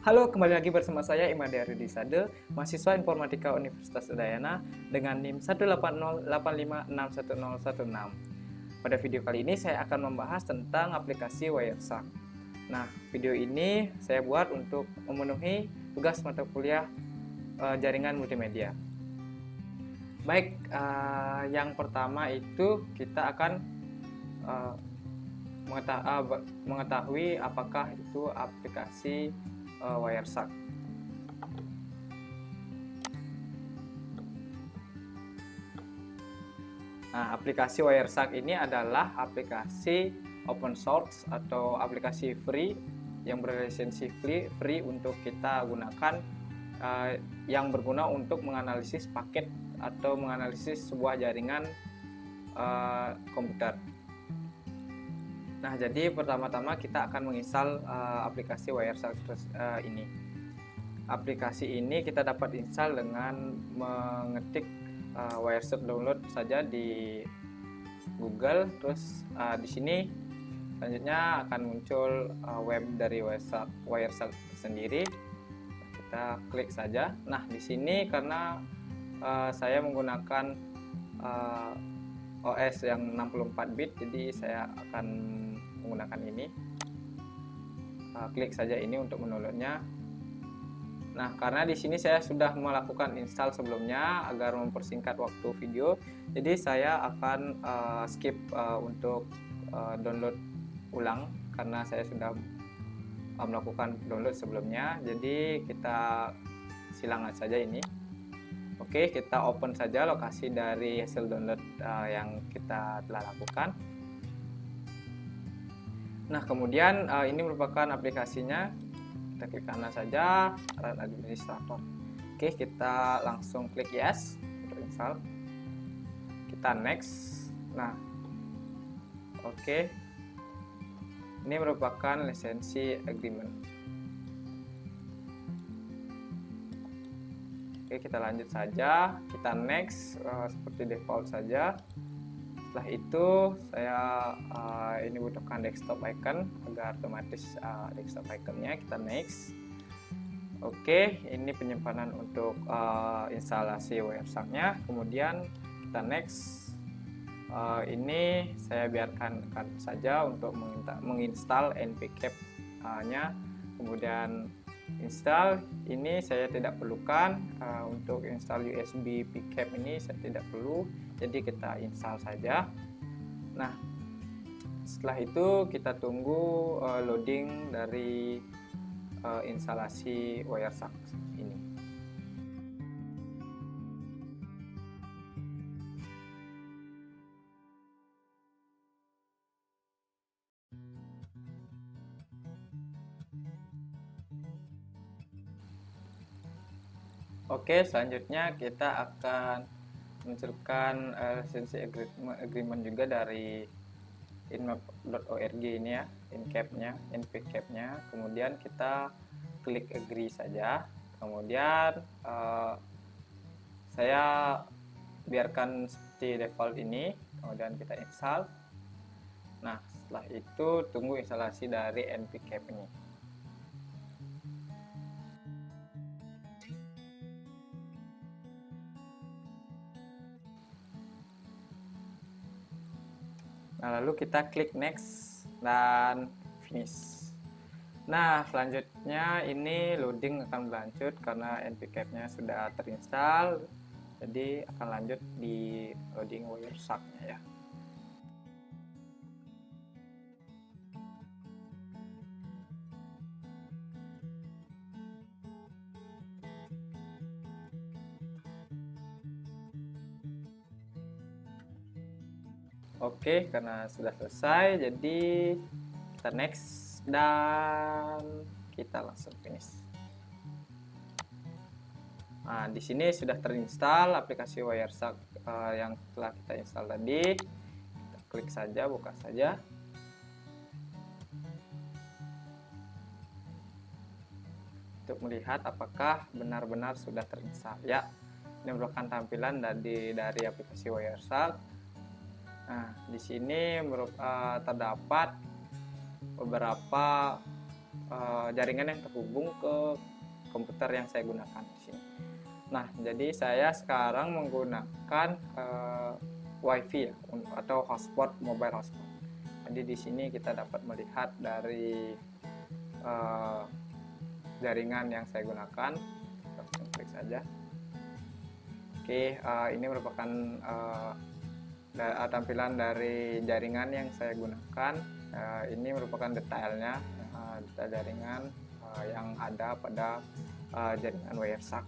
Halo, kembali lagi bersama saya Imade Arudisade, mahasiswa Informatika Universitas Udayana dengan NIM 18085611016. Pada video kali ini saya akan membahas tentang aplikasi Wireshark. Nah, video ini saya buat untuk memenuhi tugas mata kuliah jaringan multimedia. Baik, yang pertama itu kita akan mengetahui apakah itu aplikasi Wireshark. Nah, aplikasi Wireshark ini adalah aplikasi open source atau aplikasi free yang berlisensi free untuk kita gunakan, yang berguna untuk menganalisis paket atau menganalisis sebuah jaringan komputer. Nah, jadi pertama-tama kita akan menginstal aplikasi Wireshark ini. Aplikasi ini kita dapat install dengan mengetik Wireshark download saja di Google. Terus di sini selanjutnya akan muncul web dari Wireshark sendiri. Kita klik saja. Nah, di sini karena saya menggunakan OS yang 64 bit, jadi saya akan menggunakan ini. Klik saja ini untuk mendownloadnya. Nah, karena di sini saya sudah melakukan install sebelumnya agar mempersingkat waktu video, jadi saya akan skip untuk download ulang karena saya sudah melakukan download sebelumnya. Jadi kita silangan saja ini. Oke, kita open saja lokasi dari hasil download yang kita telah lakukan. Nah, kemudian ini merupakan aplikasinya. Kita klik kanan saja, run administrator. Oke, kita langsung klik yes untuk install. Kita next. Nah, oke, ini merupakan lisensi agreement. Oke, kita lanjut saja, kita next seperti default saja. Setelah itu saya ini butuhkan desktop icon agar otomatis desktop iconnya, kita next. Oke, ini penyimpanan untuk instalasi Wireshark-nya. Kemudian kita next. Ini saya biarkan saja untuk menginstal npcap-nya. Kemudian install ini saya tidak perlukan, untuk install USB pcap ini saya tidak perlu, jadi kita install saja. Nah, setelah itu kita tunggu loading dari instalasi Wireshark ini. Oke, selanjutnya kita akan menunjukkan lisensi agreement juga dari inmap.org ini ya, npcap-nya. Kemudian kita klik agree saja. Kemudian saya biarkan seperti default ini. Kemudian kita install. Nah, setelah itu tunggu instalasi dari npcap ini. Nah, lalu kita klik next dan finish. Nah, selanjutnya ini loading akan berlanjut karena npcap-nya sudah terinstall. Jadi akan lanjut di loading Wireshark-nya ya. Oke, karena sudah selesai, jadi kita next dan kita langsung finish. Nah, di sini sudah terinstall aplikasi Wireshark yang telah kita install tadi. Kita klik saja, buka saja. Untuk melihat apakah benar-benar sudah terinstall. Ya, ini merupakan tampilan dari aplikasi Wireshark. Nah, di sini terdapat beberapa jaringan yang terhubung ke komputer yang saya gunakan di sini. Nah, jadi saya sekarang menggunakan WiFi ya, atau hotspot, mobile hotspot. Jadi di sini kita dapat melihat dari jaringan yang saya gunakan. Kita klik saja. Oke, ini merupakan tampilan dari jaringan yang saya gunakan. Ini merupakan detailnya, detail jaringan yang ada pada jaringan Wireshark.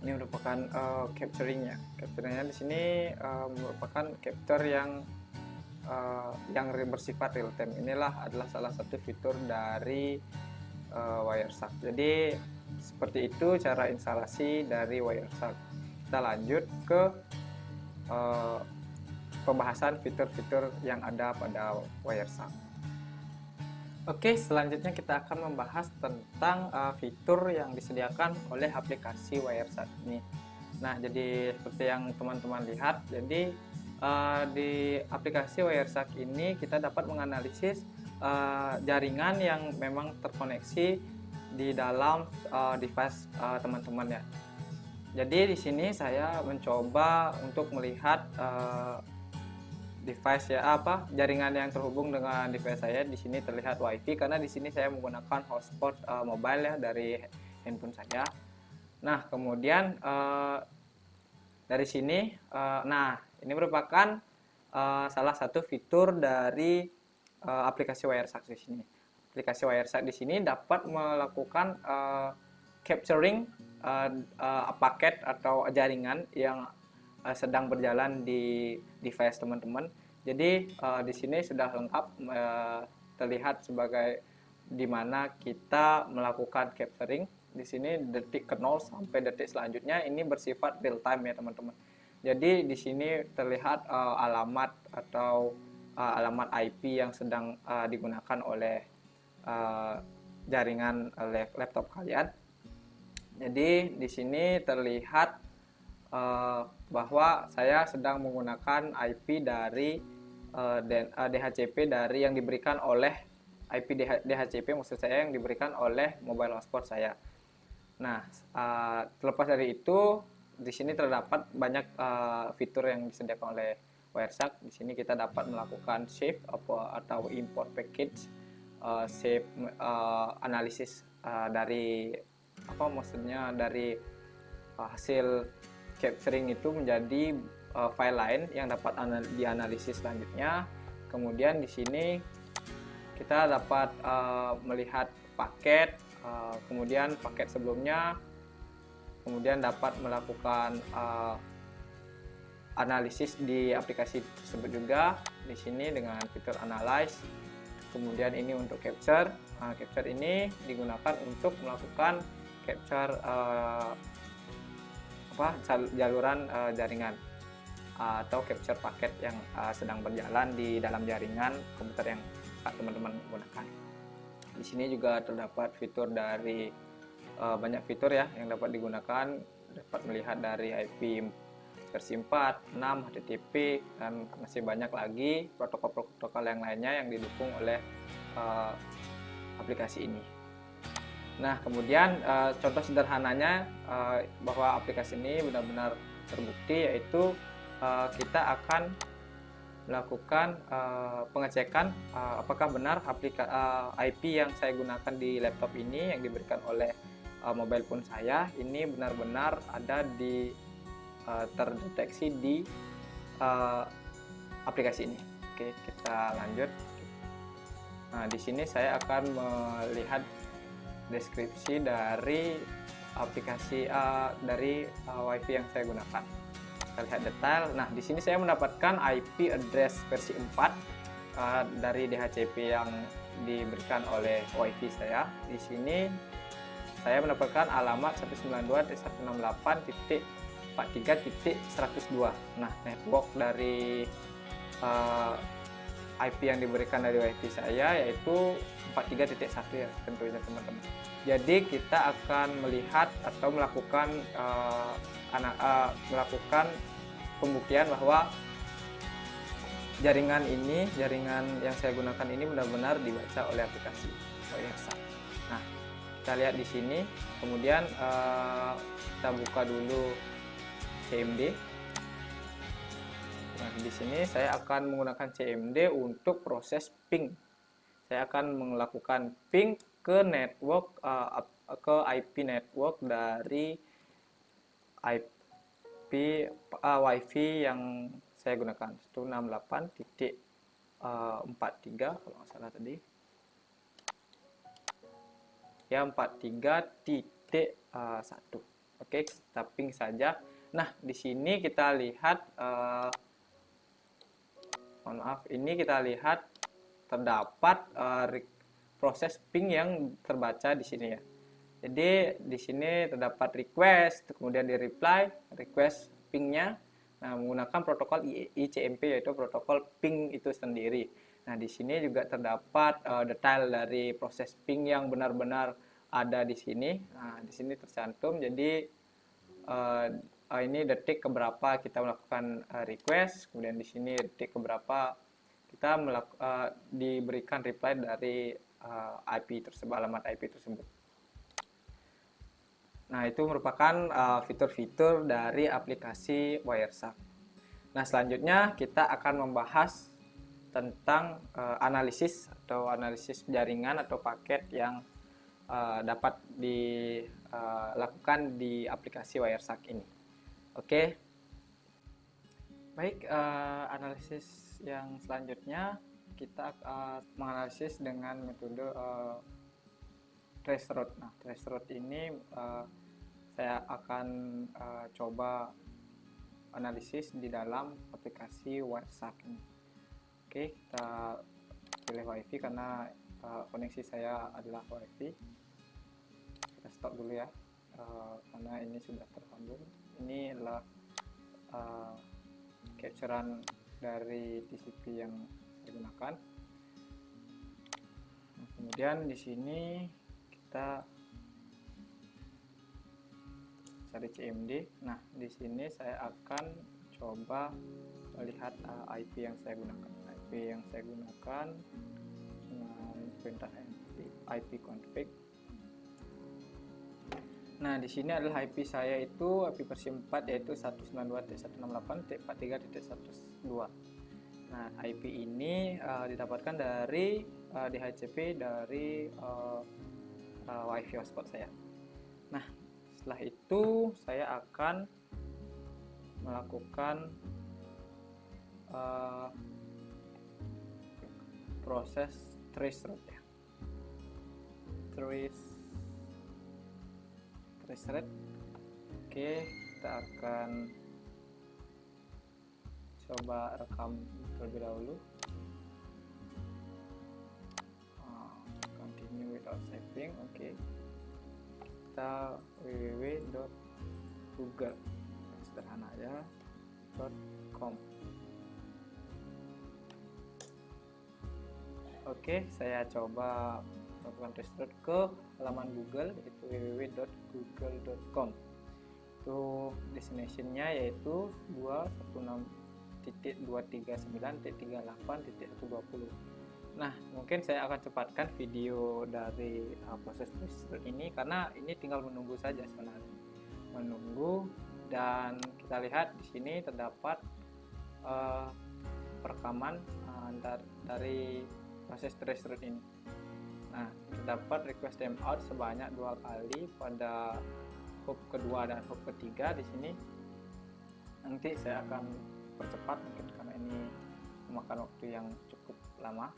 Ini merupakan capturingnya. Capturingnya di sini merupakan capture yang bersifat real time. Inilah adalah salah satu fitur dari Wireshark. Jadi seperti itu cara instalasi dari Wireshark. Kita lanjut ke pembahasan fitur-fitur yang ada pada Wireshark. Oke, selanjutnya kita akan membahas tentang fitur yang disediakan oleh aplikasi Wireshark ini. Nah, jadi seperti yang teman-teman lihat, jadi di aplikasi Wireshark ini kita dapat menganalisis jaringan yang memang terkoneksi di dalam device teman-teman ya. Jadi di sini saya mencoba untuk melihat device jaringan yang terhubung dengan device saya. Di sini terlihat WiFi karena di sini saya menggunakan hotspot mobile ya dari handphone saya. Nah, kemudian dari sini, nah ini merupakan salah satu fitur dari aplikasi Wireshark di sini. Aplikasi Wireshark di sini dapat melakukan capturing paket atau jaringan yang sedang berjalan di device teman-teman. Jadi di sini sudah lengkap terlihat sebagai di mana kita melakukan capturing. Di sini detik ke 0 sampai detik selanjutnya ini bersifat real time ya teman-teman. Jadi di sini terlihat alamat atau alamat IP yang sedang digunakan oleh jaringan laptop kalian. Jadi di sini terlihat bahwa saya sedang menggunakan IP dari DHCP dari yang diberikan oleh IP DHCP maksud saya yang diberikan oleh mobile hotspot saya. Nah, terlepas dari itu, di sini terdapat banyak fitur yang disediakan oleh Wireshark. Di sini kita dapat melakukan save atau import package, save analisis dari dari hasil capturing itu menjadi file lain yang dapat dianalisis selanjutnya. Kemudian di sini kita dapat melihat paket, kemudian paket sebelumnya, kemudian dapat melakukan analisis di aplikasi tersebut juga di sini dengan fitur analyze. Kemudian ini untuk capture. Capture ini digunakan untuk melakukan capture jaluran jaringan atau capture paket yang sedang berjalan di dalam jaringan komputer yang teman-teman gunakan. Di sini juga terdapat fitur dari banyak fitur ya yang dapat digunakan, dapat melihat dari IP versi 4, 6, HTTP dan masih banyak lagi protokol-protokol yang lainnya yang didukung oleh aplikasi ini. Nah, kemudian contoh sederhananya bahwa aplikasi ini benar-benar terbukti, yaitu kita akan melakukan pengecekan apakah benar IP yang saya gunakan di laptop ini yang diberikan oleh mobile phone saya ini benar-benar ada di terdeteksi di aplikasi ini. Oke, kita lanjut. Nah, di sini saya akan melihat deskripsi dari aplikasi dari WiFi yang saya gunakan. Kita lihat detail. Nah, di sini saya mendapatkan IP address versi 4 dari DHCP yang diberikan oleh WiFi saya. Di sini saya mendapatkan alamat 192.168.43.102. Nah, network dari IP yang diberikan dari WiFi saya yaitu 43.1 ya tentunya teman-teman. Jadi kita akan melihat atau melakukan melakukan pembuktian bahwa jaringan yang saya gunakan ini benar-benar dibaca oleh aplikasi Wireshark. Nah, kita lihat di sini. Kemudian kita buka dulu CMD. Nah, di sini saya akan menggunakan CMD untuk proses ping. Saya akan melakukan ping ke network ke IP network dari IP WiFi yang saya gunakan 168.43 kalau nggak salah tadi. Ya 43.1. Oke, kita ping saja. Nah, di sini kita lihat mohon maaf, ini kita lihat terdapat proses ping yang terbaca di sini ya. Jadi di sini terdapat request, kemudian di reply request pingnya. Nah, menggunakan protokol ICMP yaitu protokol ping itu sendiri. Nah, di sini juga terdapat detail dari proses ping yang benar-benar ada di sini. Nah, di sini tercantum. Jadi ini detik keberapa kita melakukan request, kemudian di sini detik keberapa kita diberikan reply dari IP tersebut, alamat IP tersebut. Nah, itu merupakan fitur-fitur dari aplikasi Wireshark. Nah, selanjutnya kita akan membahas tentang analisis jaringan atau paket yang dapat dilakukan di aplikasi Wireshark ini. Oke. Baik, analisis yang selanjutnya kita menganalisis dengan metode traceroute. Nah, traceroute ini saya akan coba analisis di dalam aplikasi Wireshark ini. Oke, kita pilih WiFi karena koneksi saya adalah WiFi. Kita stop dulu ya, karena ini sudah tersambung. Ini adalah capturean dari TCP yang saya gunakan. Nah, kemudian di sini kita cari CMD. Nah, di sini saya akan coba melihat IP yang saya gunakan. IP yang saya gunakan dengan perintah IP config. Nah, di sini adalah IP saya itu IP versi 4 yaitu 192.168.43.102. Nah, IP ini didapatkan dari DHCP dari WiFi hotspot saya. Nah, setelah itu saya akan melakukan proses traceroute ya. Traceroute. Oke, kita akan coba rekam terlebih dahulu. Continue without saving. Oke. Kita www.google sederhana aja .com. Oke, saya coba melakukan traceroute ke halaman Google yaitu www.google.com. Itu destination-nya yaitu 216.239.38.120. Nah, mungkin saya akan cepatkan video dari proses traceroute ini karena ini tinggal menunggu saja sebenarnya. Menunggu, dan kita lihat di sini terdapat perekaman dari proses traceroute ini. Nah, terdapat request timeout sebanyak 2 kali pada hop kedua dan hop ketiga di sini. Nanti saya akan percepat mungkin karena ini memakan waktu yang cukup lama.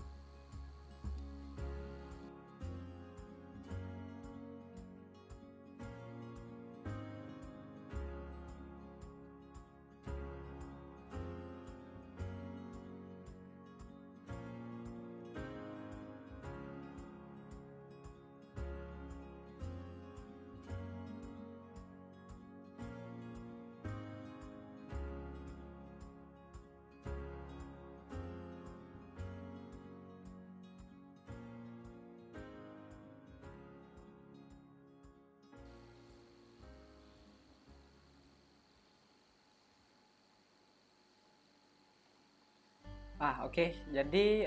Oke. Jadi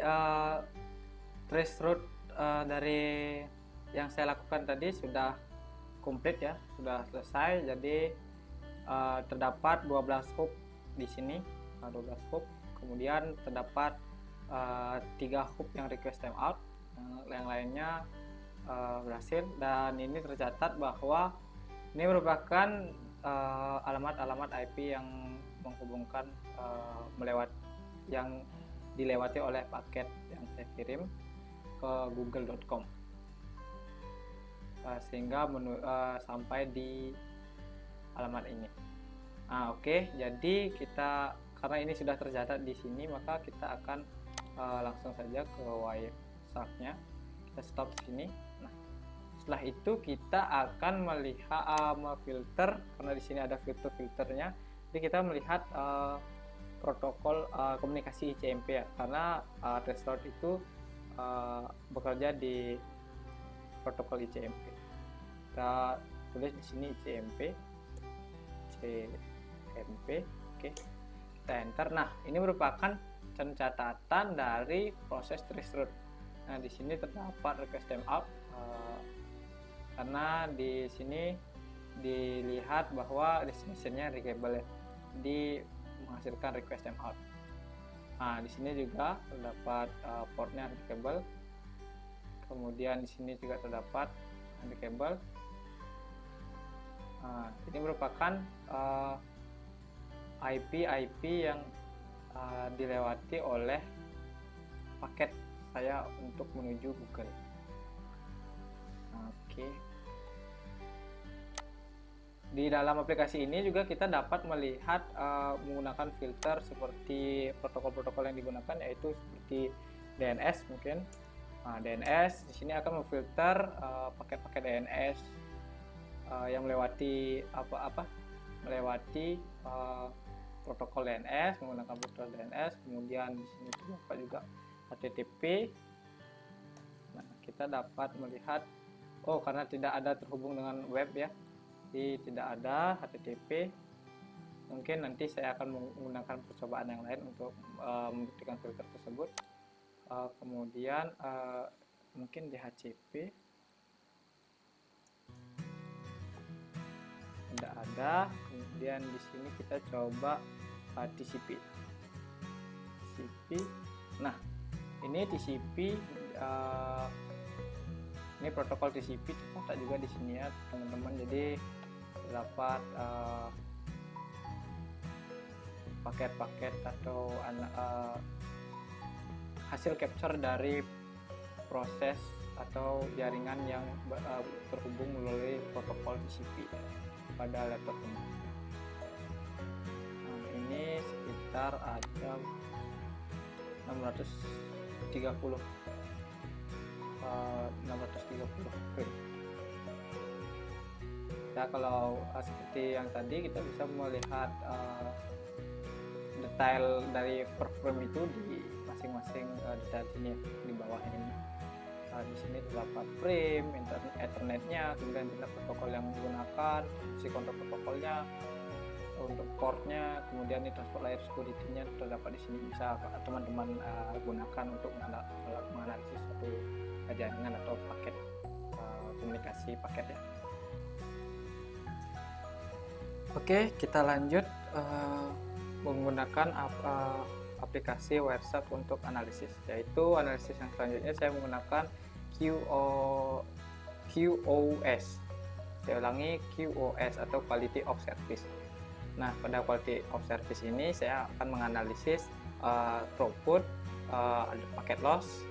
trace route dari yang saya lakukan tadi sudah komplit ya, sudah selesai. Jadi terdapat 12 hook di sini, 12 hook. Kemudian terdapat 3 hook yang request timeout, yang lainnya berhasil. Dan ini tercatat bahwa ini merupakan alamat-alamat IP yang menghubungkan yang dilewati oleh paket yang saya kirim ke google.com, sehingga sampai di alamat ini. Oke, jadi kita, karena ini sudah tercatat di sini, maka kita akan langsung saja ke Wireshark-nya. Kita stop sini. Nah, setelah itu kita akan melihat memfilter, karena di sini ada filternya. Jadi kita melihat protokol komunikasi ICMP ya, karena trace route itu bekerja di protokol ICMP. Kita tulis di sini ICMP. Oke, kita enter. Nah, ini merupakan catatan dari proses trace route. Nah, di sini terdapat request timeout karena di sini dilihat bahwa destination-nya reachable ya, jadi menghasilkan request timeout. Nah, di sini juga terdapat portnya reachable. Kemudian di sini juga terdapat reachable. Ini merupakan IP yang dilewati oleh paket saya untuk menuju Google. Oke. Di dalam aplikasi ini juga kita dapat melihat menggunakan filter seperti protokol-protokol yang digunakan, yaitu seperti DNS mungkin. DNS di sini akan memfilter paket-paket DNS yang melewati melewati protokol DNS, menggunakan protokol DNS. Kemudian di sini terdapat juga HTTP. Nah, kita dapat melihat, karena tidak ada terhubung dengan web ya, jadi tidak ada HTTP. Mungkin nanti saya akan menggunakan percobaan yang lain untuk membuktikan filter tersebut. Kemudian mungkin DHCP tidak ada. Kemudian di sini kita coba TCP. Nah, ini TCP, ini protokol TCP tercatat juga di sini ya teman-teman. Jadi terdapat paket-paket atau hasil capture dari proses atau jaringan yang terhubung melalui protokol TCP pada laptop ini. Nah, ini sekitar ada 630 frame. Nah, kalau seperti yang tadi, kita bisa melihat detail dari per frame itu di masing-masing detail sini di bawah ini. Di sini terdapat frame, ethernetnya, kemudian kita protokol yang digunakan, si kontrol protokolnya, untuk portnya, kemudian ini transport layer security-nya terdapat di sini. Bisa teman-teman gunakan untuk menganalisis suatu jaringan atau paket komunikasi paket ya. Oke, kita lanjut menggunakan aplikasi Wireshark untuk analisis, yaitu analisis yang selanjutnya saya menggunakan QoS. Saya ulangi, QoS atau Quality of Service. Nah, pada Quality of Service ini saya akan menganalisis throughput, paket loss,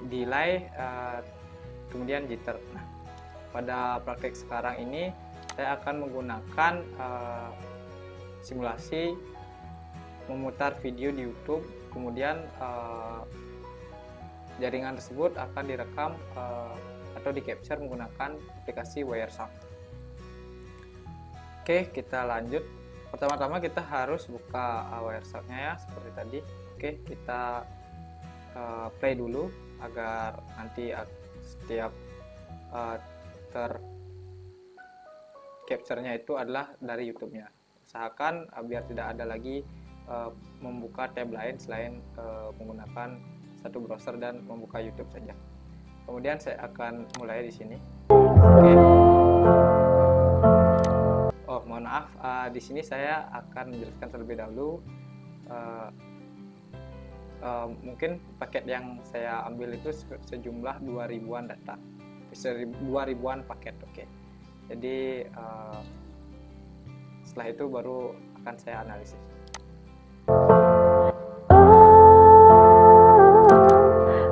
delay, kemudian jitter. Nah, pada praktek sekarang ini saya akan menggunakan simulasi memutar video di YouTube, kemudian jaringan tersebut akan direkam atau di capture menggunakan aplikasi Wireshark. Oke, kita lanjut. Pertama-tama kita harus buka Wireshark-nya ya, seperti tadi. Oke, kita play dulu agar nanti setiap capture-nya itu adalah dari YouTube-nya. Usahakan biar tidak ada lagi membuka tab lain selain menggunakan satu browser dan membuka YouTube saja. Kemudian saya akan mulai di sini. Oke. Oh, mohon maaf, di sini saya akan menjelaskan terlebih dahulu. Mungkin paket yang saya ambil itu sejumlah 2000-an data, 2000-an paket. Oke. Jadi setelah itu baru akan saya analisis.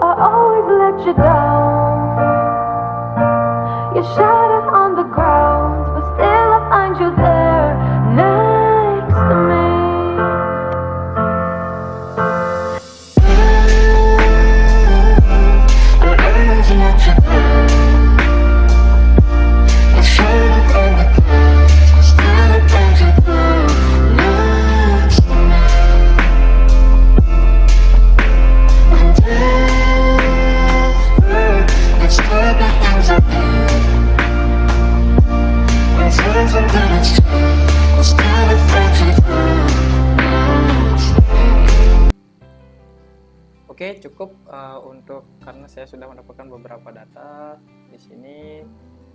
I always let you down. You shattered on the ground, but still I find you there next to me. I always let you down. You shattered on the ground, but still I find you there next to me. Let's clap our hands up here. When times are good, it's true. Let's get a friendship through. Oke, cukup untuk karena saya sudah mendapatkan beberapa data di sini,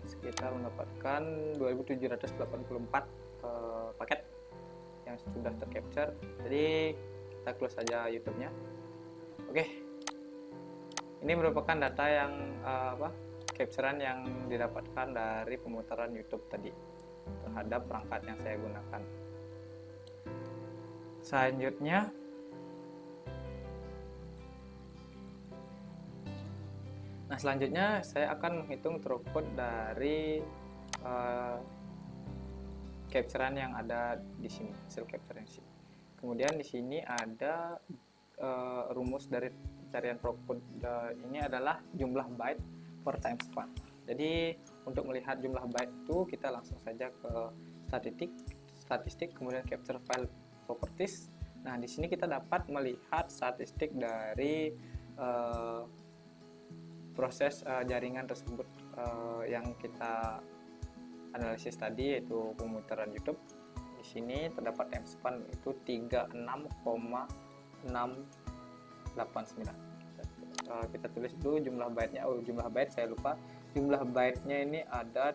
sekitar mendapatkan 2784 paket yang sudah tercapture. Jadi kita close saja YouTube-nya. Oke, ini merupakan data yang capturean yang didapatkan dari pemutaran YouTube tadi terhadap perangkat yang saya gunakan. Selanjutnya saya akan menghitung throughput dari capturean yang ada di sini, hasil capture yang sini. Kemudian di sini ada rumus dari pencarian throughput ini adalah jumlah byte per time span. Jadi untuk melihat jumlah byte itu kita langsung saja ke statistik, kemudian capture file properties. Nah, di sini kita dapat melihat statistik dari proses jaringan tersebut yang kita analisis tadi, yaitu pemutaran YouTube. Di sini terdapat time span itu 36,689. Kita tulis dulu jumlah byte-nya. Jumlah byte saya lupa. Jumlah byte-nya ini ada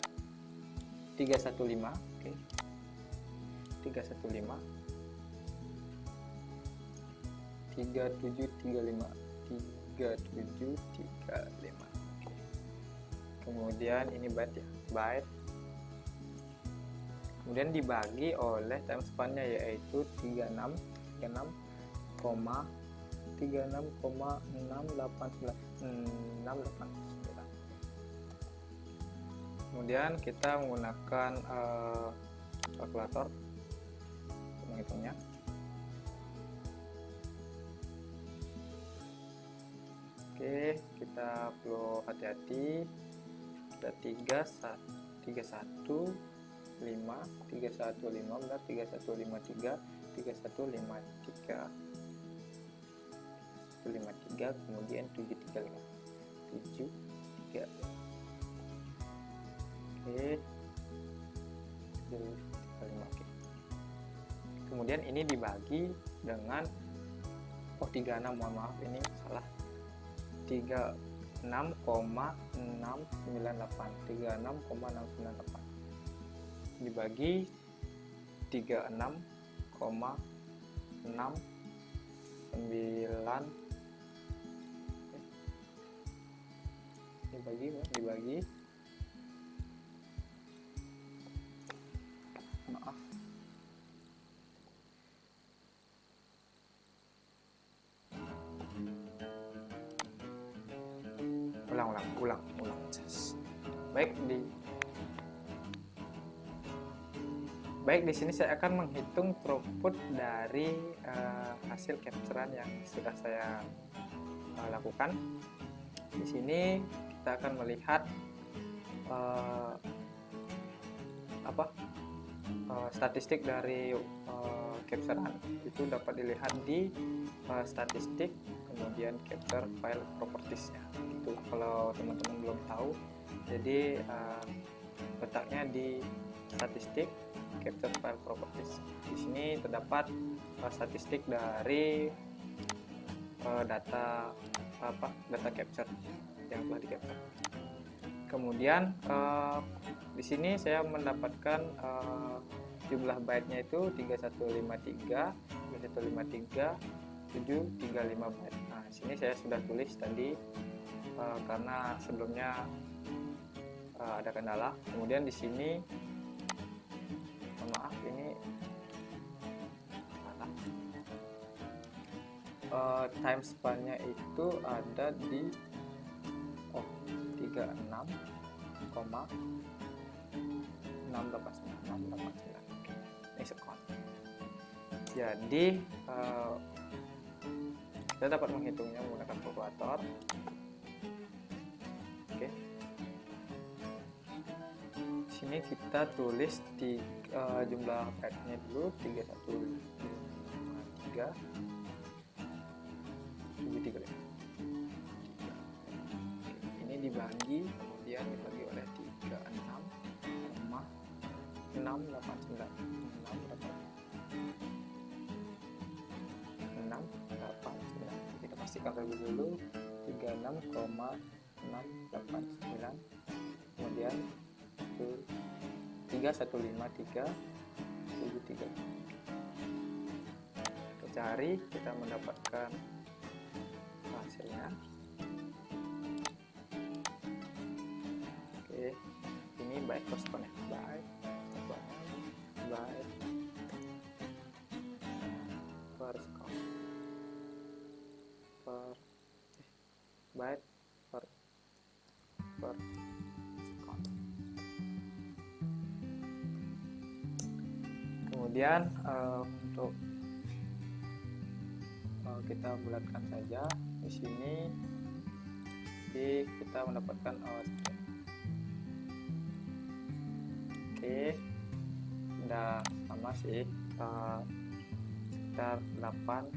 315. Oke. 315 3735 3735. Oke. Kemudian ini byte ya, byte. Kemudian dibagi oleh time span-nya yaitu 36,689. Kemudian kita menggunakan kalkulator untuk menghitungnya. Oke, kita perlu hati-hati. Ada 3153 benar, 3153, 153, kemudian 735. Oke, 735. Oke. Kemudian ini dibagi dengan 36, mohon maaf ini salah, 36,698 dibagi 36,69 dibagi maaf ulang. Baik, di sini saya akan menghitung throughput dari hasil capturean yang sudah saya lakukan. Di sini kita akan melihat statistik dari capturean itu dapat dilihat di statistik, kemudian capture file propertiesnya. Itu kalau teman-teman belum tahu, jadi letaknya di statistik, capture file properties. Di sini terdapat statistik dari data capture yang telah di capture. Kemudian di sini saya mendapatkan jumlah byte-nya itu 3153 735 byte. Nah, sini saya sudah tulis tadi karena sebelumnya ada kendala. Kemudian di sini maaf, ini time span-nya itu ada di 36,689 ini sekon. Jadi kita dapat menghitungnya menggunakan kalkulator. Oke. Sini kita tulis di jumlah byte-nya dulu 3153 735. Ini dibagi, kemudian dibagi oleh 36,689. Kita pastikan terlebih dulu 36,689, kemudian 3153 73. Kita cari, kita mendapatkan hasilnya. Oke, ini byte per second, byte per second, byte per second. Kemudian untuk kita bulatkan saja di sini. Kita mendapatkan udah sama sih, sekitar 8,5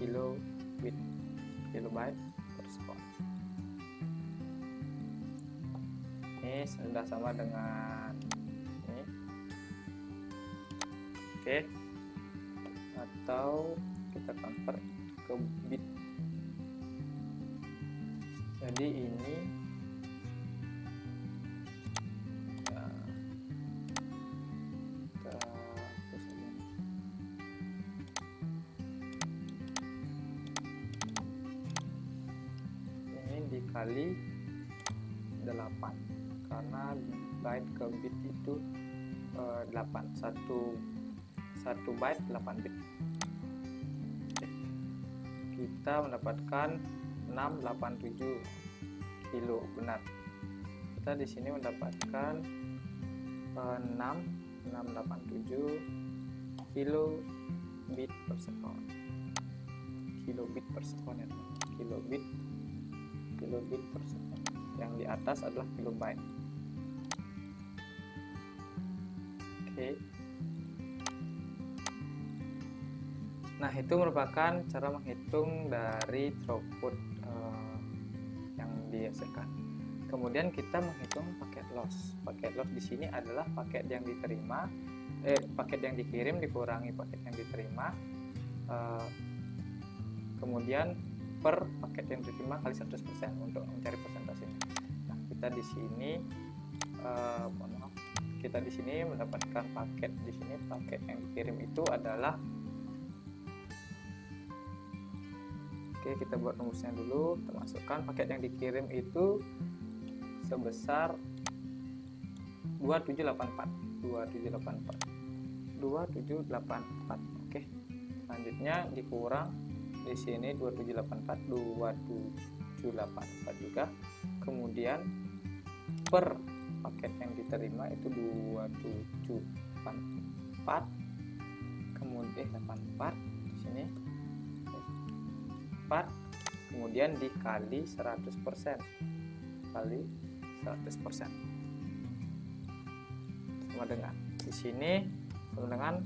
kilobyte per second. Ini sudah sama dengan ini. Oke, atau kita convert ke bit. Jadi ini dikali 8 karena byte ke bit itu 8, satu byte 8 bit. Kita mendapatkan 687 kilo, benar. Kita di sini mendapatkan 687 kilobit per second. Kilobit per second ya, kilobit per second. Yang di atas adalah kilobyte. Oke. Nah, itu merupakan cara menghitung dari throughput yang dihasilkan. Kemudian kita menghitung paket loss. Paket loss di sini adalah paket yang diterima, paket yang dikirim dikurangi paket yang diterima, kemudian per paket yang diterima kali 100% untuk mencari persentasenya. Nah, kita di sini kita di sini mendapatkan paket yang dikirim itu adalah, oke, kita buat rumusnya dulu. Kita masukkan paket yang dikirim itu sebesar 2784. Oke, selanjutnya dikurang di sini 2784 juga. Kemudian per paket yang diterima itu 2784, kemudian 84 di sini 4, kemudian dikali 100%, kali 100% sama dengan di sini sama dengan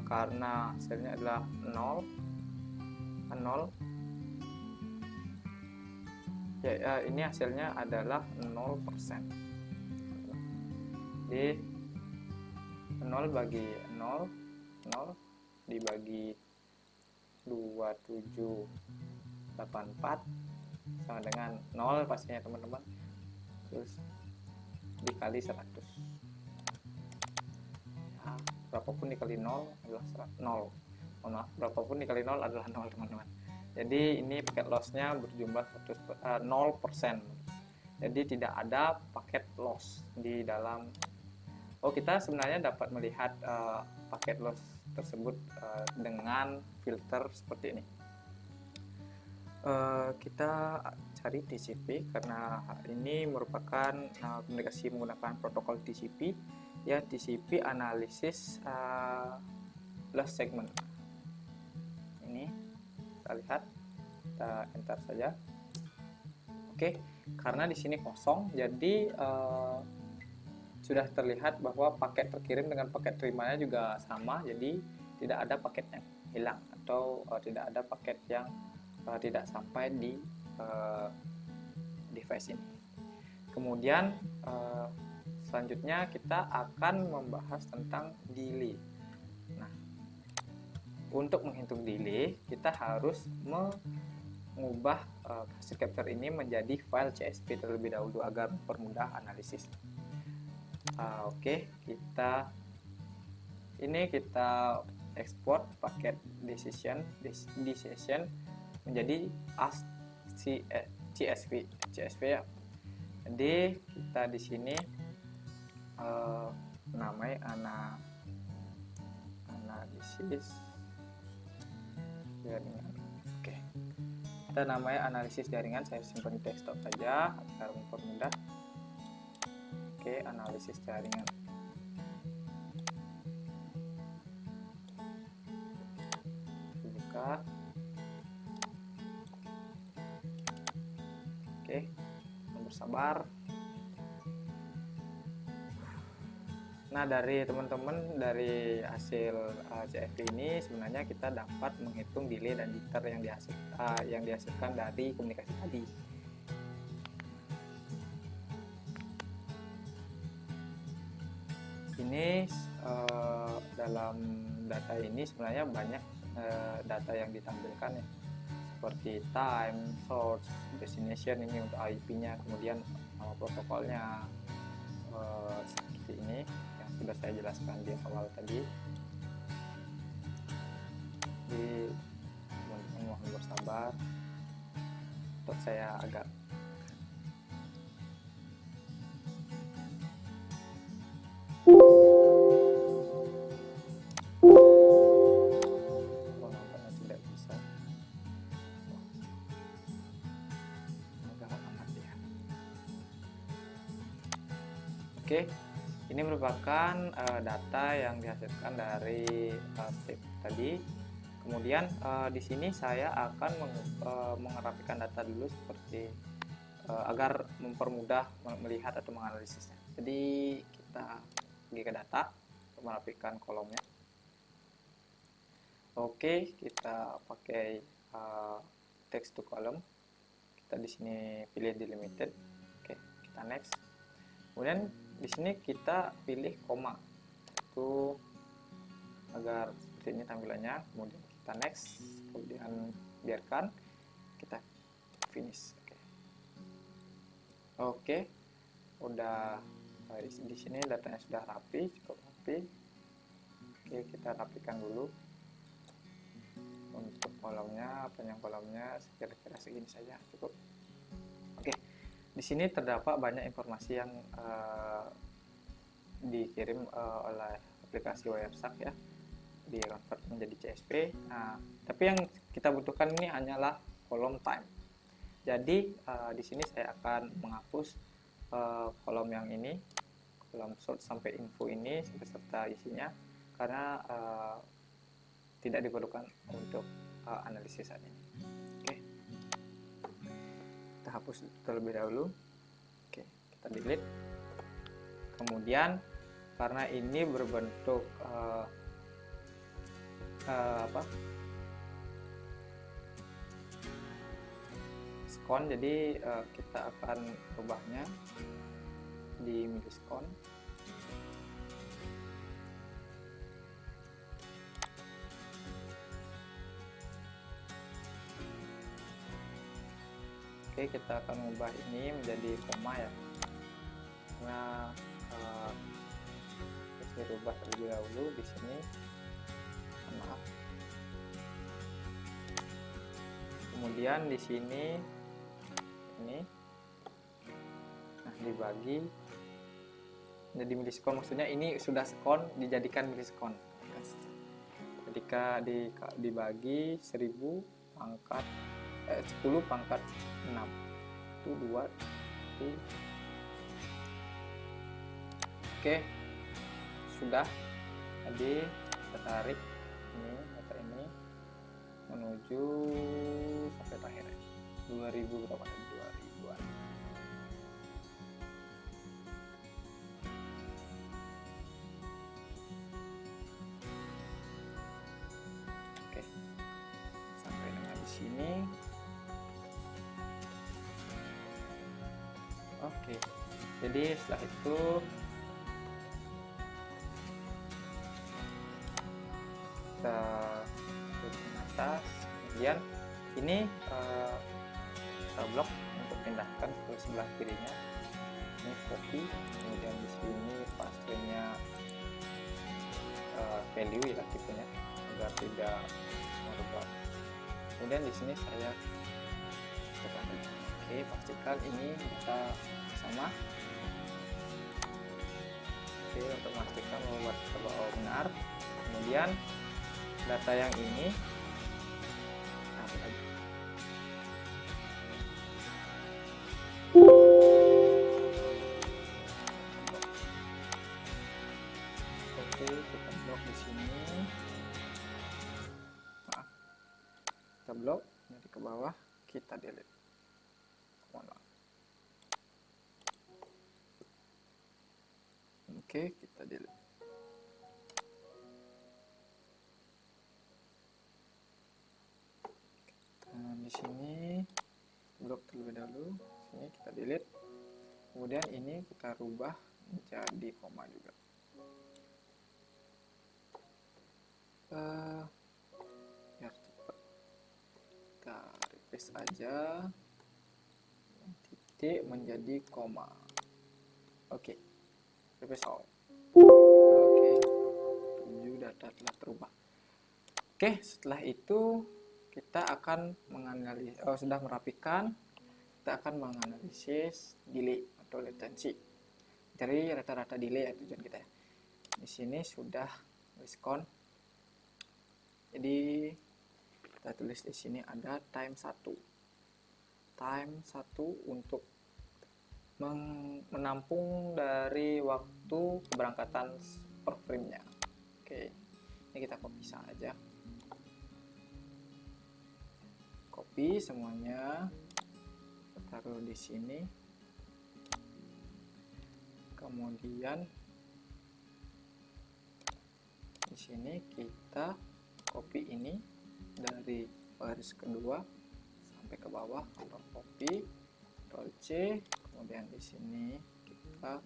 karena hasilnya adalah 0 ya, ini hasilnya adalah 0%. Jadi 0 bagi 0, 0 dibagi 2784 sama dengan 0 pastinya teman-teman, terus dikali 100. Nah, berapapun dikali 0 adalah 0. Berapapun dikali 0 adalah 0 teman-teman. Jadi ini paket lossnya berjumlah 0%. Jadi tidak ada paket loss di dalam. Kita sebenarnya dapat melihat paket loss tersebut dengan filter seperti ini. Kita cari TCP karena ini merupakan komunikasi menggunakan protokol TCP, ya, TCP analisis loss segment. Ini kita lihat, kita enter saja. Oke, karena di sini kosong, jadi sudah terlihat bahwa paket terkirim dengan paket terimanya juga sama, jadi tidak ada paket yang hilang atau tidak ada paket yang tidak sampai di device ini. Kemudian selanjutnya kita akan membahas tentang delay. Nah, untuk menghitung delay kita harus mengubah hasil capture ini menjadi file CSV terlebih dahulu agar mempermudah analisis. Oke, kita ekspor paket decision menjadi CSV ya. Jadi kita di sini namai analisis jaringan. Oke, kita namai analisis jaringan, saya simpan di desktop saja agar mempermudah. Oke, analisis jaringan. Buka. Oke, bersabar. Nah, dari teman-teman, dari hasil CFP ini sebenarnya kita dapat menghitung delay dan jitter yang dihasilkan dari komunikasi tadi. Ini dalam data ini sebenarnya banyak data yang ditampilkan ya, seperti time, source, destination ini untuk IP-nya, kemudian nama protokolnya seperti ini yang sudah saya jelaskan di awal tadi. Jadi teman-teman mohon bersabar untuk saya agak tidak bisa. Agak amat ya. Oke, ini merupakan data yang dihasilkan dari tape tadi. Kemudian di sini saya akan mengerapikan data dulu seperti agar mempermudah melihat atau menganalisisnya. Jadi kita pergi ke data untuk merapikan kolomnya. Oke, kita pakai text to column. Kita di sini pilih delimited. Oke, kita next. Kemudian di sini kita pilih koma, itu agar seperti ini tampilannya. Kemudian kita next, kemudian biarkan, kita finish. Oke, udah di sini datanya sudah rapi, cukup rapi. Oke, kita rapikan dulu untuk kolomnya, panjang kolomnya kira-kira segini saja cukup. Oke, di sini terdapat banyak informasi yang dikirim oleh aplikasi Wireshark ya, di convert menjadi CSV. Nah, tapi yang kita butuhkan ini hanyalah kolom time. Jadi di sini saya akan menghapus kolom yang ini, kolom source sampai info ini beserta isinya, karena tidak diperlukan untuk analisis saat ini. Oke, kita hapus terlebih dahulu. Oke, kita delete. Kemudian karena ini berbentuk skon, jadi kita akan ubahnya di millisecond. Oke, kita akan mengubah ini menjadi koma ya, karena saya rubah terlebih dahulu di sini. Maaf. Kemudian di sini ini, nah dibagi jadi milisekon, maksudnya ini sudah sekon dijadikan milisekon. Ketika dibagi 1000 pangkat 10 pangkat 6 itu 2 itu. Oke, sudah. Jadi kita tarik ini data ini menuju sampai terakhir 2000 berapa, 2000-an. Oke, sampai dengan di sini. Oke, jadi setelah itu kita turun ke atas, kemudian ini kita blok untuk pindahkan ke sebelah kirinya. Ini copy, kemudian di sini passwordnya value ya tipenya agar tidak merubah. Kemudian di sini saya tekan. Oke, pastikan ini kita sama. Oke, untuk memastikan membuat bahwa benar. Kemudian data yang ini taruh lagi. Oke, kita blok di sini. Maaf, kita blok nanti ke bawah, kita delete. Oke, kita delete. Di sini blok terlebih dahulu, sini kita delete. Kemudian ini kita rubah menjadi koma juga. Biar cepat, kita replace aja titik menjadi koma. Oke, replace all. Oke, 7 data telah terubah. Oke, setelah itu kita akan menganalisis, sudah merapikan, kita akan menganalisis delay atau latency. Cari rata-rata delay ya tujuan kita ya. Di sini sudah diskon. Jadi kita tulis di sini ada time 1. Time 1 untuk menampung dari waktu keberangkatan per frame-nya. Oke, ini kita copy saja. Copy semuanya, taruh di sini. Kemudian di sini kita copy ini dari baris kedua sampai ke bawah, Ctrl copy, Ctrl C. Kemudian di sini kita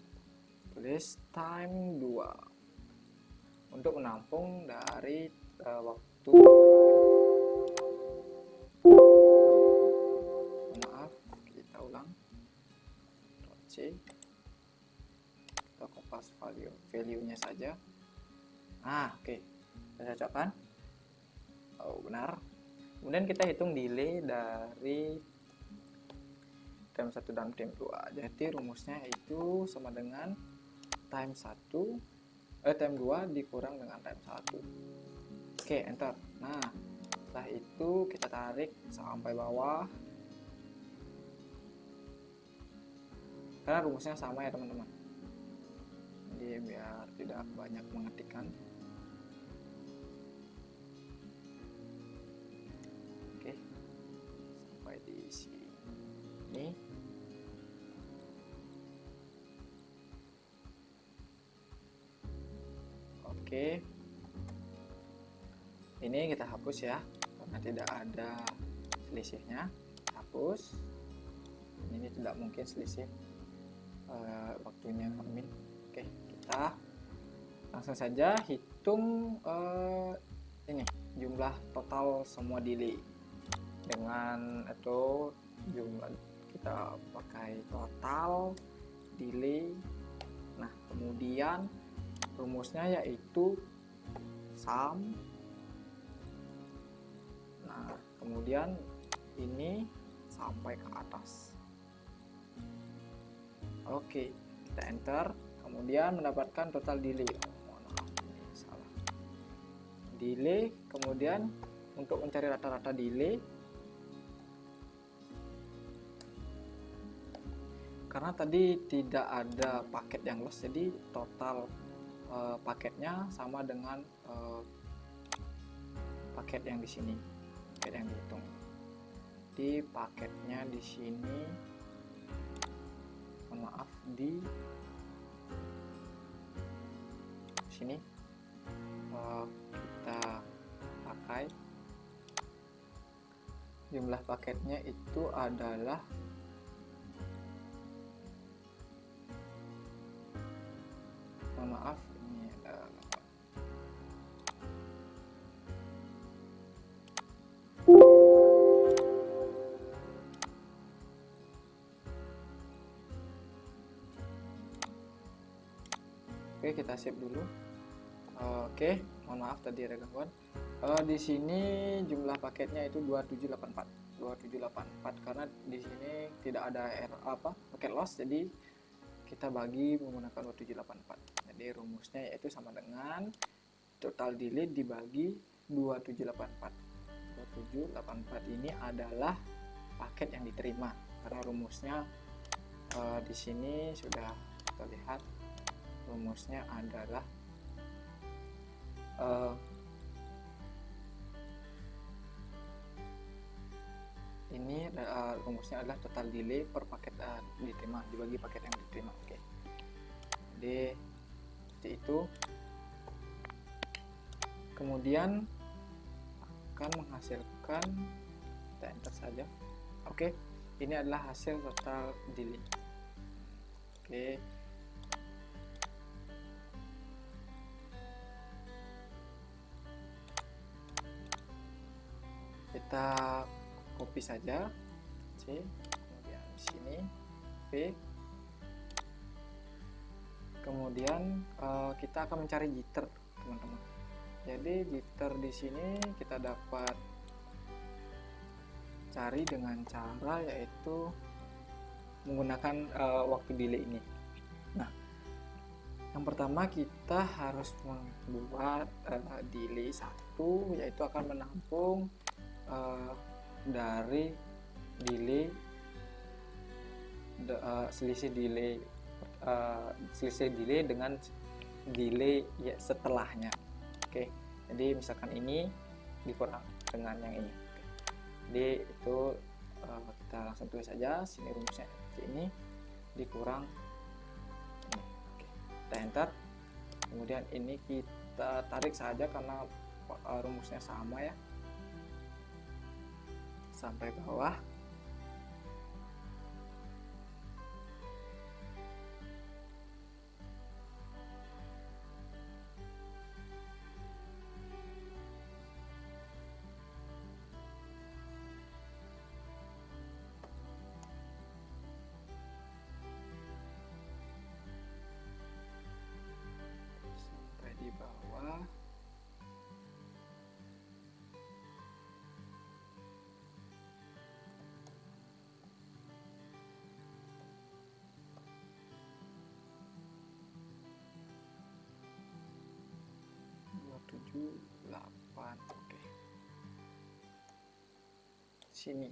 tulis time 2 untuk menampung dari waktu. Maaf, kita ulang. Ctrl C, kita kopas value-nya saja. Oke, kita cocokkan. Oh, benar. Kemudian kita hitung delay dari time 1 dan time 2. Jadi rumusnya itu sama dengan time 2 dikurang dengan time 1. Oke, enter. Nah, setelah itu kita tarik sampai bawah. Karena rumusnya sama ya teman-teman. Jadi biar tidak banyak mengetikkan. Oke, sampai di sini. Oke, ini kita hapus ya, karena tidak ada selisihnya. Hapus. Ini tidak mungkin selisih waktunya min. Oke, kita langsung saja hitung ini jumlah total semua delay dengan itu jumlah kita pakai total, delay. Nah, kemudian rumusnya yaitu sum. Nah, kemudian ini sampai ke atas. Oke, kita enter, kemudian mendapatkan total delay. Mohon maaf, ini salah. Delay, kemudian untuk mencari rata-rata delay, karena tadi tidak ada paket yang loss, jadi total paketnya sama dengan paket yang di sini, paket yang dihitung. Di paketnya di sini, mohon maaf, di sini kita pakai jumlah paketnya itu adalah maaf, ini ada oke, kita save dulu. Oke, mohon maaf tadi ada gangguan. Di sini jumlah paketnya itu 2784 karena di sini tidak ada paket loss, jadi kita bagi menggunakan 2784. Jadi rumusnya yaitu sama dengan total delay dibagi 2784. 2784 ini adalah paket yang diterima, karena rumusnya di sini sudah terlihat. Rumusnya adalah ini rumusnya adalah total delay per paket diterima dibagi paket yang diterima. Oke, jadi seperti itu. Kemudian akan menghasilkan, kita enter saja. Oke, ini adalah hasil total delay. Oke, kita copy saja C, kemudian di sini V, kemudian kita akan mencari jitter, teman-teman. Jadi jitter di sini kita dapat cari dengan cara yaitu menggunakan waktu delay ini. Nah, yang pertama kita harus membuat delay 1, yaitu akan menampung dari delay selisih delay dengan delay ya setelahnya. Oke, jadi misalkan ini dikurang dengan yang ini. Jadi itu kita langsung tulis saja sini rumusnya, ini dikurang ini. Oke, kita enter, kemudian ini kita tarik saja karena rumusnya sama ya, sampai bawah. Sampai di bawah. Oke, sini.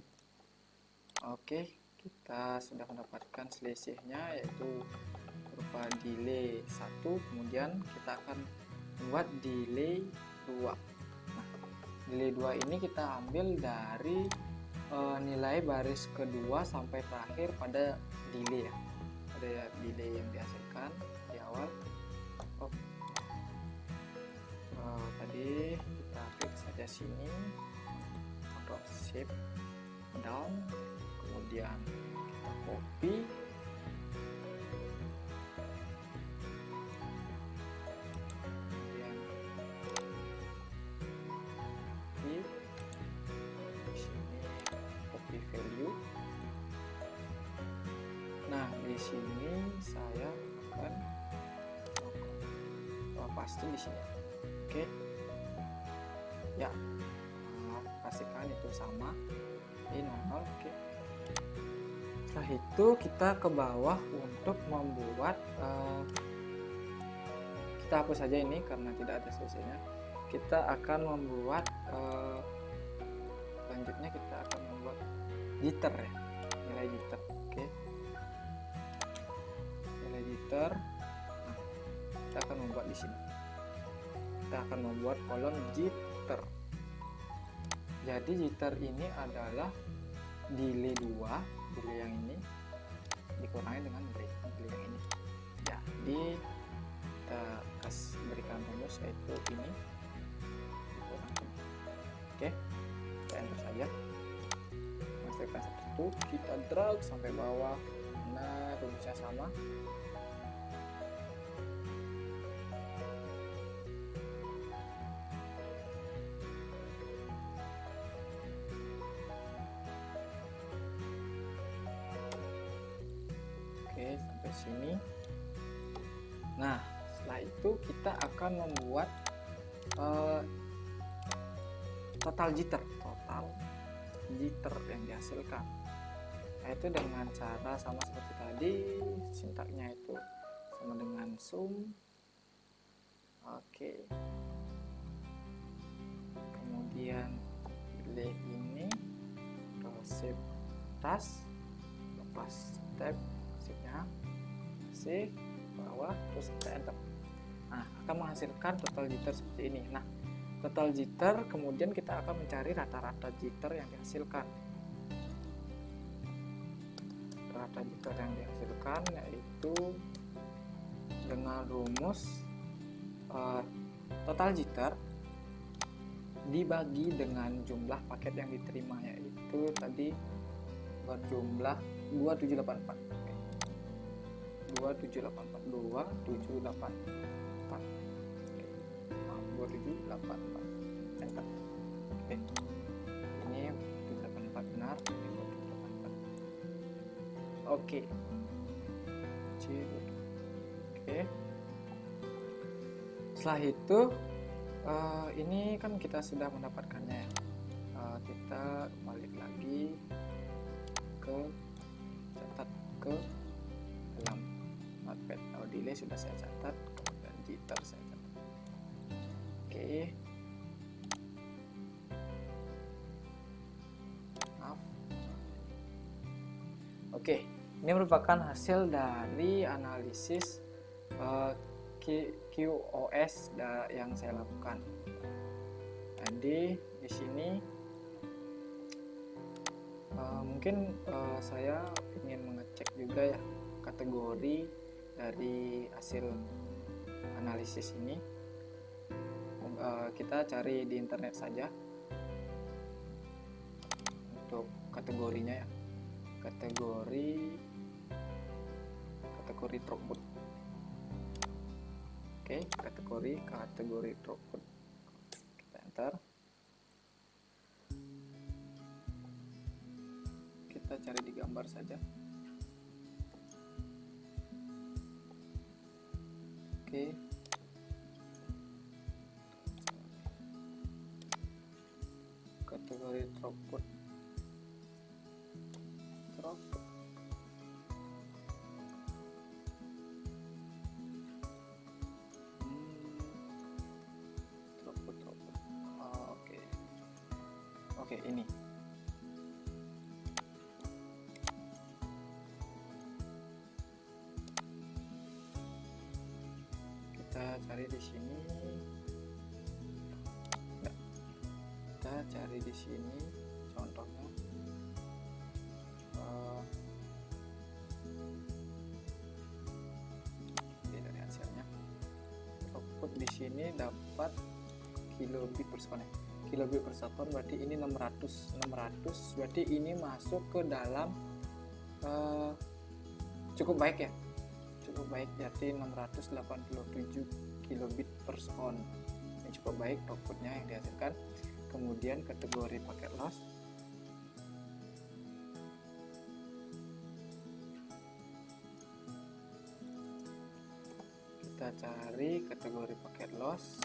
Oke, kita sudah mendapatkan selisihnya yaitu berupa delay 1, kemudian kita akan membuat delay 2. Nah, delay 2 ini kita ambil dari nilai baris kedua sampai terakhir pada delay ya, pada delay yang dihasilkan di awal. Tadi kita klik saja sini, Ctrl Shift down, kemudian kita copy, kemudian di sini copy value, sini saya akan pasti di sini. Oke. Ya, pastikan itu sama ini normal. Oke. Setelah itu kita ke bawah untuk membuat kita hapus saja ini karena tidak ada selesainya. Kita akan membuat selanjutnya kita akan membuat jitter ya, nilai jitter. Oke. Nilai jitter. Nah, kita akan membuat di sini. Kita akan membuat kolom jitter. Jadi jitter ini adalah delay 2, delay yang ini dikurangi dengan delay yang ini. Jadi kita berikan rumus yaitu ini dikurangi. Oke, kita enter saja. Pastikan seperti itu, kita drag sampai bawah. Nah, rumusnya sama. Oke, sampai sini. Nah, setelah itu kita akan membuat total jitter yang dihasilkan, yaitu dengan cara sama seperti tadi. Sintaknya itu sama dengan sum. Oke, kemudian pilih ini, save task, lepas tab shiftnya, save bawah, terus kita enter. Nah, akan menghasilkan total jitter seperti ini. Nah, total jitter, kemudian kita akan mencari rata-rata jitter yang dihasilkan. Rata jitter yang dihasilkan yaitu dengan rumus total jitter dibagi dengan jumlah paket yang diterima, yaitu tadi berjumlah 2784. 2784 enter. Oke, ini 784 benar, ini 784. Oke. Oke, setelah itu ini kan kita sudah mendapatkannya ya. Kita balik lagi ke catat ke dalam notepad. Delay sudah saya catat, kemudian jitter saya catat. Oke. Maaf. Oke, ini merupakan hasil dari analisis QoS yang saya lakukan. Jadi di sini mungkin saya ingin mengecek juga ya kategori dari hasil analisis ini. Kita cari di internet saja untuk kategorinya ya, kategori throughput. Oke, kategori throughput, kita enter. Kita cari di gambar saja. Oke, kategori throughput. Oke, ini. Kita cari di sini. Nah, kita cari di sini contohnya. Ini dari hasilnya. Output di sini dapat kilobit per second. Kilobit per second berarti ini 600 berarti ini masuk ke dalam cukup baik ya, jadi 687 kilobit per second. Ini cukup baik outputnya yang dihasilkan. Kemudian kategori paket loss, kita cari kategori paket loss.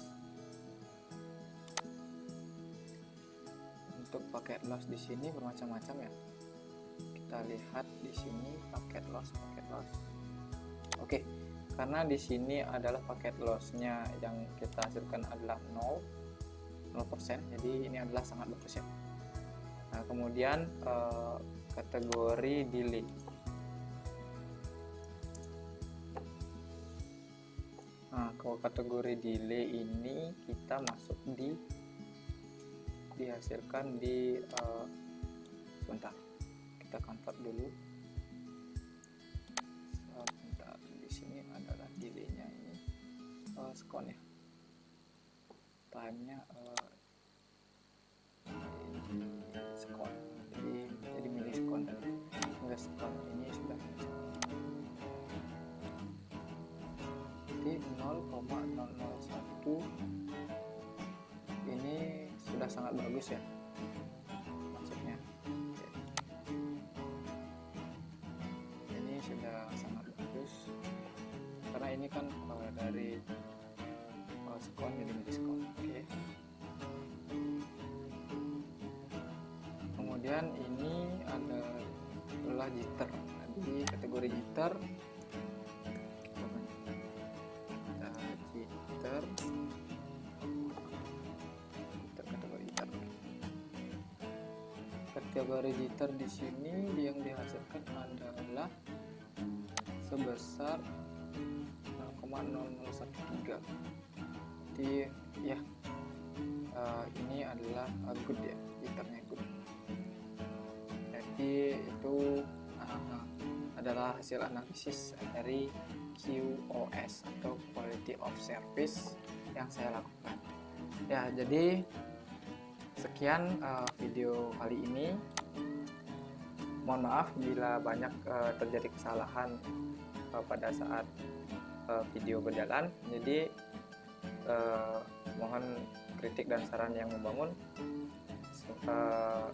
Untuk paket loss di sini bermacam-macam ya. Kita lihat di sini paket loss. Oke, karena di sini adalah paket lossnya yang kita hasilkan adalah 0%, jadi ini adalah sangat bagus ya. Nah, kemudian kategori delay. Nah, kalau kategori delay ini kita masuk dihasilkan di sebentar, kita convert dulu. Sebentar, di sini adalah delaynya ini sekon ya, time-nya sekon, jadi milisekon tadi, enggak sekon, ini sudah milisekon. Jadi 0,001 ini sudah sangat bagus ya maksudnya. Ini sudah sangat bagus karena ini kan dari sekon jadi milisekon. Oke. Kemudian ini adalah jitter. Di kategori jitter kategori jitter di sini yang dihasilkan adalah sebesar 0,0013. Jadi ya ini adalah good ya, jitternya good. Jadi itu adalah hasil analisis dari QoS atau Quality of Service yang saya lakukan. Ya, jadi sekian video kali ini. Mohon maaf bila banyak terjadi kesalahan pada saat video berjalan. Jadi mohon kritik dan saran yang membangun.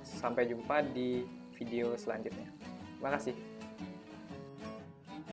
Sampai jumpa di video selanjutnya. Terima kasih.